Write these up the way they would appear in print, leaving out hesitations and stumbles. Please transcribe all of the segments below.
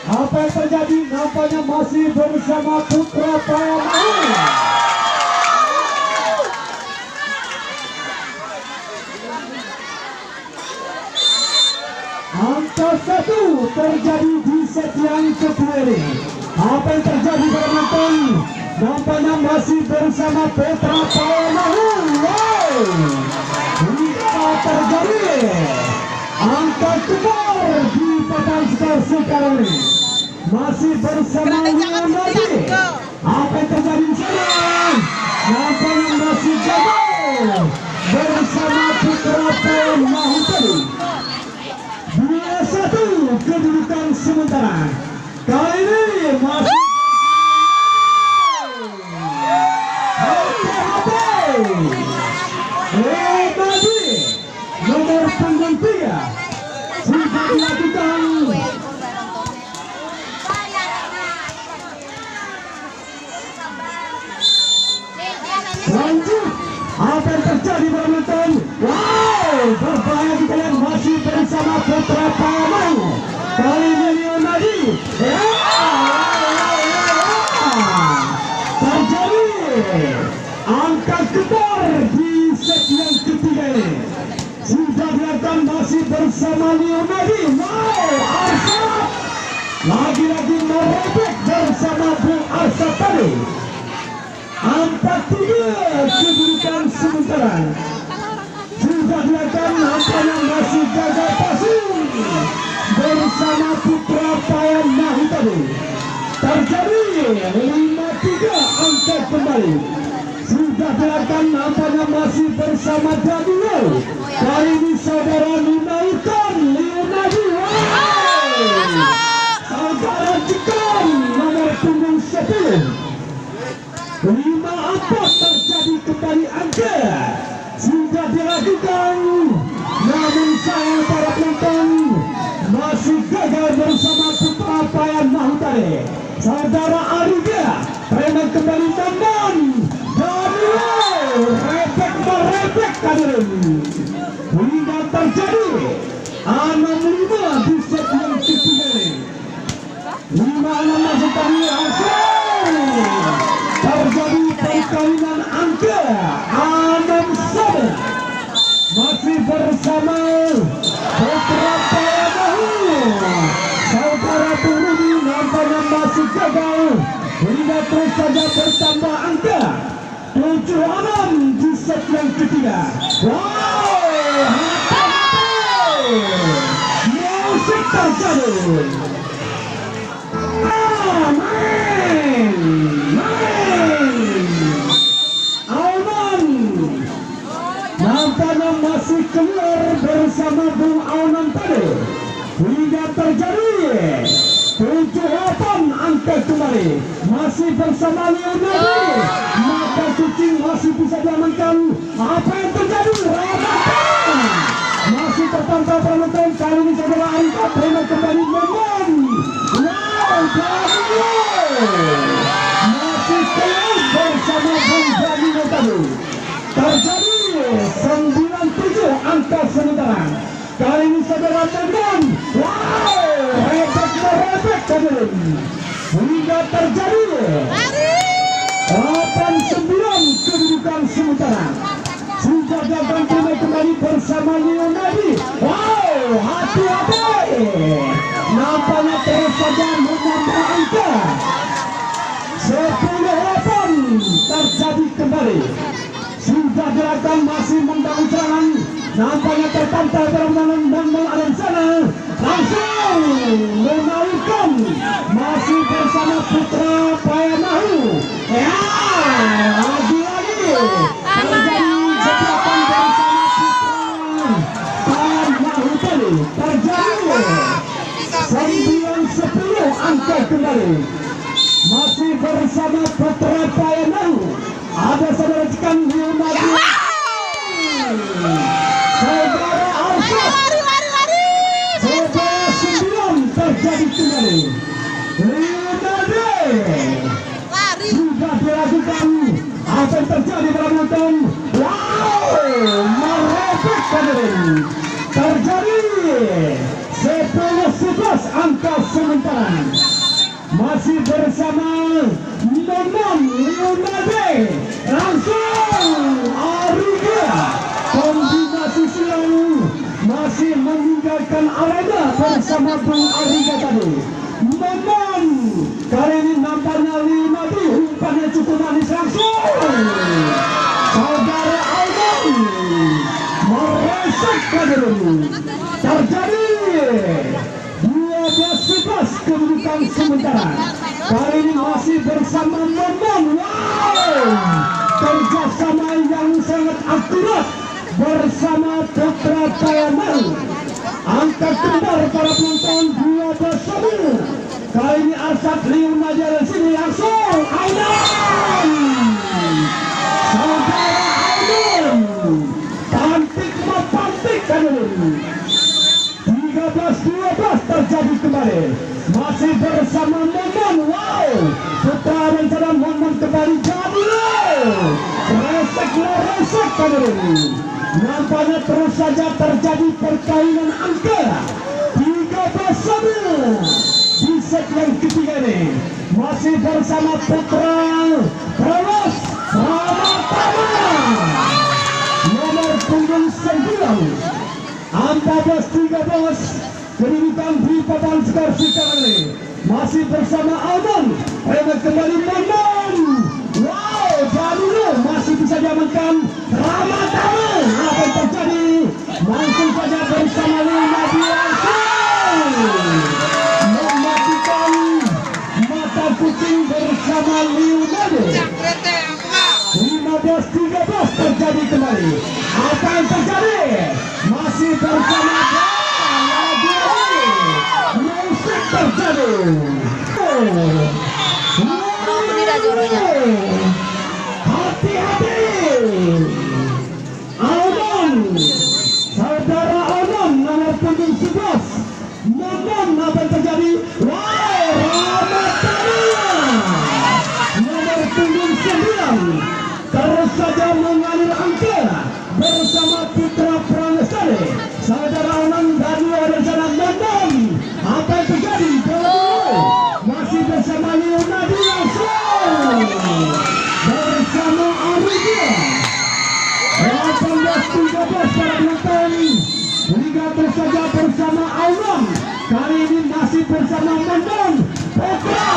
Apa yang terjadi? Nampaknya masih bersama Putra Payamahu. Angka 1 terjadi di set yang kedua ini. Apa yang terjadi penonton? Nampaknya masih bersama Putra Payamahu. Wow, bisa terjadi angka kembar di papan skor sekarang ini. Masih bersama Leonardi. Apa yang terjadi di sana? Nampaknya masih gagal bersama Putra Payamahu tadi. 2-1 kedudukan sementara. Kali ini masih Leonardi nomor punggung 3 sudah dilakukan. Lanjut, apa yang terjadi penonton? Wow, berbahaya di kalian masih bersama Putra Payamahu. Kali ini Leonardi. Terjadi angka kembar di set yang ketiga ini. Sudah dilakukan masih bersama Leonardi. Wow, Arsad lagi-lagi merobek bersama Bung Arsad tadi. 4-3 kedudukan sementara. Sudah dilakukan, nampaknya masih gagal passing bersama Putra Payamahu tadi. Terjadi 5-3 angka kembali. Sudah dilakukan, nampaknya masih bersama Dadino. Kali ini saudara menaikkan Leonardi. Saudara Jikon nomor punggung 10. 5-4 terjadi kembali angka. Sudah dilakukan, namun sayang para penonton masih gagal bersama Putra Payamahu tadi. Saudara Ariga preman kembali namun Daniel repek kadirin hingga terjadi 6-5 di set yang ketiga ini. 5-6 masuk tadi terjadi perkawinan angka 6-1 masih bersama Putra Payamahu. Saudara Turuni nampaknya masih gagal hingga terus saja bertambah angka 7-6 di set yang ketiga. Wow, musik terjadi. Nampaknya masih keluar bersama Bung Aunan tadi hingga terjadi 7-8 angka kembali masih bersama Leonardi. Maka kucing masih bisa diamankan. Apa yang terjadi? Masih terpantau penonton. Kali ini saudara Arika preman kembali memang. Wow, masih keluar bersama Bung Dadino tadi. Terjadi 9-7 angka sementara. Kali ini saudara Tendon. Wow, repek kadirin hingga terjadi 8-9 kedudukan sementara. Sudah dilakukan kembali bersama Leonardi. Wow, hati-hati. Nampaknya terus saja menambah angka. 10-8 terjadi kembali. Sudah dilakukan masih mendahului serangan. Nampaknya terpantau dalam ada di sana. Langsung menaikkan masih bersama Putra Payamahu. Ya, lagi-lagi terjadi jebakan bersama Putra Payamahu tadi. Terjadi 9-10 angka kembali. Masih bersama Putra Payamahu. Ada saudara Cikan Leonardi. Saudara Arsad. Saudara 9 terjadi kembali. Leonardi sudah dilakukan. Apa yang terjadi dalam nonton? Wow, merepek kadirin. Terjadi 10-11 angka sementara. masih bersama Nonon Leonardo, langsung Ariga, kombinasi silang masih meninggalkan arena bersama Bung Ariga tadi. Nonon kali ini nampaknya Leonardo, umpannya cukup manis langsung saudara Alman meresapkan dulu. Terjadi 12-11 kedudukan sementara. Kali ini masih bersama Nonon. Wow, kerjasama yang sangat akurat bersama Putra Payaman. Angkat kendar para penonton 12-11. Kali ini Arsat Liuna dari sini langsung Aidan. Saudara Aidan, pantik mapantik kan ini. 13-12 terjadi kembali. Masih bersama Nonon. Wow, putra rencana Nonon kembali jadi resek kan ini. Nampaknya terus saja terjadi perkainan angka 13-11 di set yang ketiga ini. Masih bersama Putra Prawas Pramatama nomor punggung 9. 14-13 kedudukan di papan skor sekarang ini. Masih bersama Alman. Remet kembali Nonon. Wow, Janino masih bisa diamankan Ramadana. Apa yang terjadi? Langsung saja bersama Luna langsung mematikan mata kucing bersama Leonardo. 15-13 terjadi kembali. Apa yang terjadi? Masih bersama lagi musik terjadi. Hati-hati. Alman, saudara Alman nomor punggung 11. Nonon, apa yang terjadi? Wow, Ramadana nomor punggung 9 terus saja mengalir angka bersama Putra Pranestari. Saudara Alman dan rencana Nonon. Apa yang terjadi? Masih bersama Leonardo langsung bersama Ariga. 18-13 para penonton. Liga terus saja bersama Alman. Kali ini masih bersama Nonon. Putra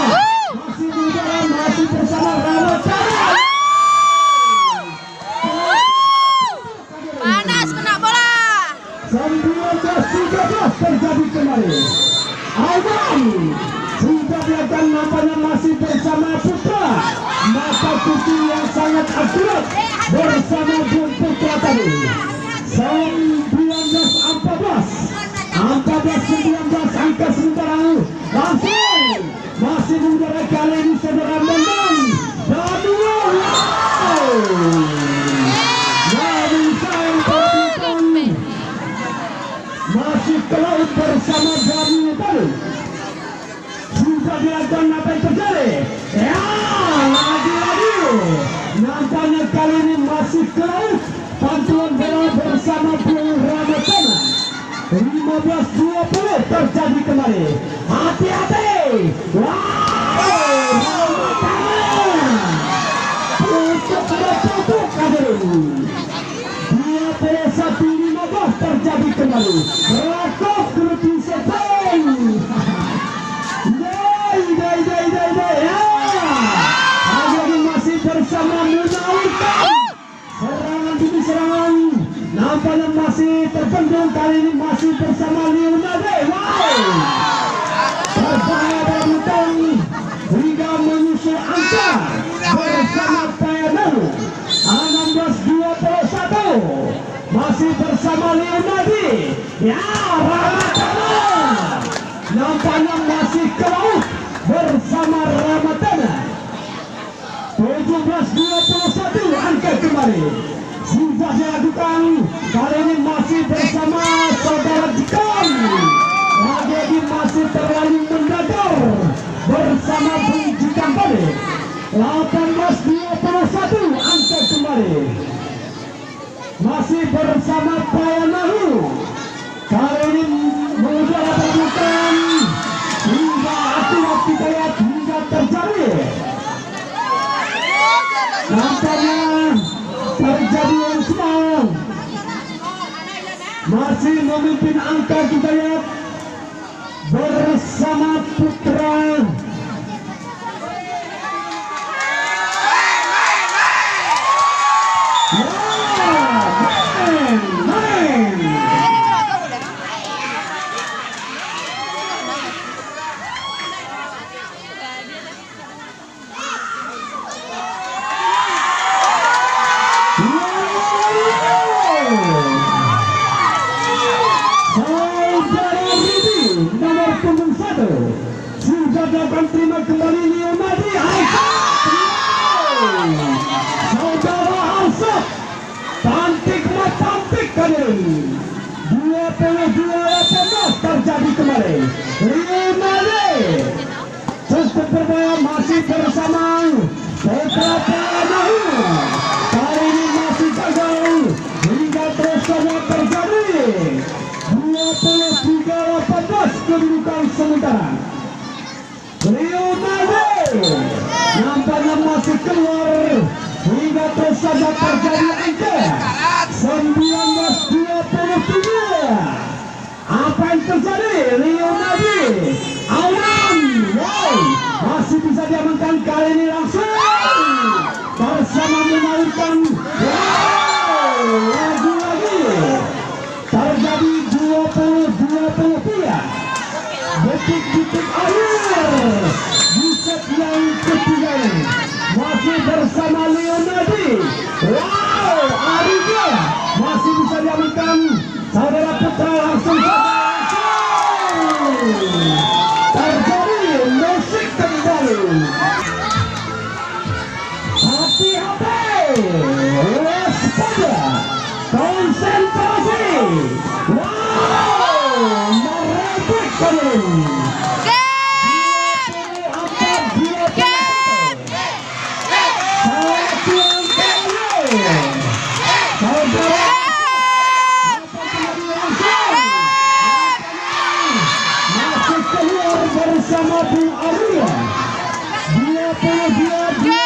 masih mengudara, masih bersama Ramadana. Panas kena bola. 19-13 terjadi kembali. Alman sudah kelihatan nampaknya masih bersama Putra. Mata kucing yang sangat akurat bersama Bung Putra tadi. 14-19 angka sementara. Langsung masih mengudara kali ini saudara Nonon. Dan wow, masih ke laut bersama Gabi tadi. Sudah dilakukan apa yang terjadi? Ya, lagi-lagi nampaknya kali ini masih ke laut. Pantulan bola bersama Bung Ramadana. 15-20 terjadi kembali. Hati-hati. Wow, Ramadana untuk tutup kali ini. 21-15 terjadi kembali. Rakov Grupi Sepeng. Jadi masih bersama menawarkan serangan demi serangan. Nampaknya masih terpendung. Kali ini masih bersama Leonardo. Wow, berbahaya berhutang hingga menyusul angka bersama Payaman. 16-21 masih bersama Leonardo. Ya, Ramadana nampaknya masih ke laut bersama Ramadana. 17-21 angka kembali. Sudah dilakukan. Kali ini masih bersama saudara Jikon. Lagi masih terlalu mendadak bersama Bung Jikon tadi. 18-21 angka kembali. Masih bersama Payanahu. Kali ini mengudara perbuatan hingga hati-hati hingga Nampaknya terjadi yang sedang. Masih memimpin angka Hidayat bersama Putra. Nomor punggung 1 sudah dapat terima kembali Leonardi saudara Alsat cantik kali 22-18 terjadi kembali. Leonardi cukup berbahaya, masih bersama Petra Panahu. Kali ini masih gagal hingga terus saja terjadi 23-18 kedudukan sementara. Leonardi nampaknya masih keluar hingga terus saja terjadi angka 19-23. Apa yang terjadi? Leonardi Aunan masih bisa diamankan kali ini langsung bersama menaikkan lagi-lagi terjadi 20-23 detik-detik akhir di set yang ketiga ini masih bersama Leonardi. Ariga masih bisa diamankan saudara Putra langsung terjadi musik kembali. Hati-hati, waspada, konsentrasi. Merebut kembali. Bersama Bung Arya 22